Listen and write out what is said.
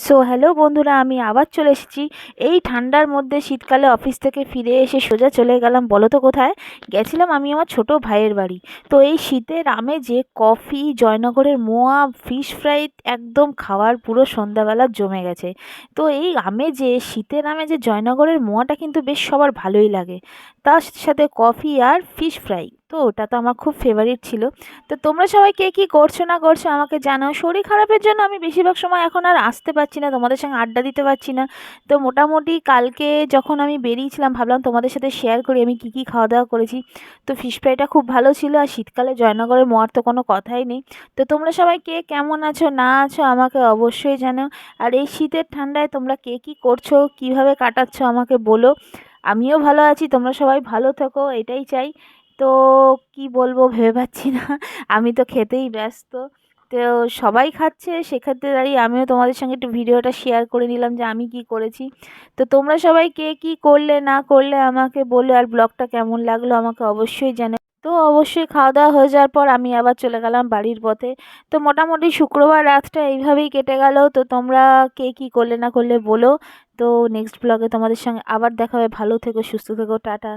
So hello বন্ধুরা, আমি আবার চলে এসেছি। এই ঠান্ডার মধ্যে শীতকালে অফিস থেকে ফিরে এসে সোজা চলে গেলাম, বলো তো কোথায় গেছিলাম? আমি আমার ছোট ভাইয়ের বাড়ি। তো এই শীতের আমেজে কফি, জয়নগরের মোয়া, ফিশ ফ্রাই একদম খাওয়ার পুরো সন্ধ্যাবেলা জমে গেছে। তো এই আমেজে, শীতের আমেজে জয়নগরের মোয়াটা কিন্তু বেশ সবার ভালোই লাগে। তার সাথে কফি আর ফিশ ফ্রাই, তো ওটা তো আমার খুব ফেভারিট ছিল। তো তোমরা সবাই কে কী করছো না করছো আমাকে জানাও। শরীর খারাপের জন্য আমি বেশিরভাগ সময় এখন আর আসতে পারছি না, তোমাদের সঙ্গে আড্ডা দিতে পারছি না। তো মোটামুটি কালকে যখন আমি বেরিয়েছিলাম, ভাবলাম তোমাদের সাথে শেয়ার করি আমি কী কী খাওয়া দাওয়া করেছি। তো ফিশ ফ্রাইটা খুব ভালো ছিল, আর শীতকালে জয়নগরের মোয়ার তো কোনো কথাই নেই। তো তোমরা সবাই কে কেমন আছো না আছো আমাকে অবশ্যই জানাও। আর এই শীতের ঠান্ডায় তোমরা কে কী করছো, কীভাবে কাটাচ্ছো আমাকে বলো। আমিও ভালো আছি, তোমরা সবাই ভালো থেকো, এটাই চাই। তো কি বলবো ভেবে পাচ্ছি না। আমি তো খেতেই ব্যস্ত। তো সবাই খাচ্ছে, সেক্ষেত্রে দাঁড়িয়ে আমিও তোমাদের সঙ্গে একটু ভিডিওটা শেয়ার করে নিলাম যে আমি কি করেছি। তো তোমরা সবাই কে কী করলে না করলে আমাকে বলো, আর ব্লগটা কেমন লাগলো আমাকে অবশ্যই জানাও। তো অবশ্যই খাওয়া দাওয়া হয়ে যাওয়ার পর আমি আবার চলে গেলাম বাড়ির পথে। তো মোটামুটি শুক্রবার রাতটা এইভাবেই কেটে গেল। তো তোমরা কে কী করলে না করলে বলো। তো নেক্সট ব্লগে তোমাদের সঙ্গে আবার দেখা হবে। ভালো থেকো, সুস্থ থেকো, টাটা।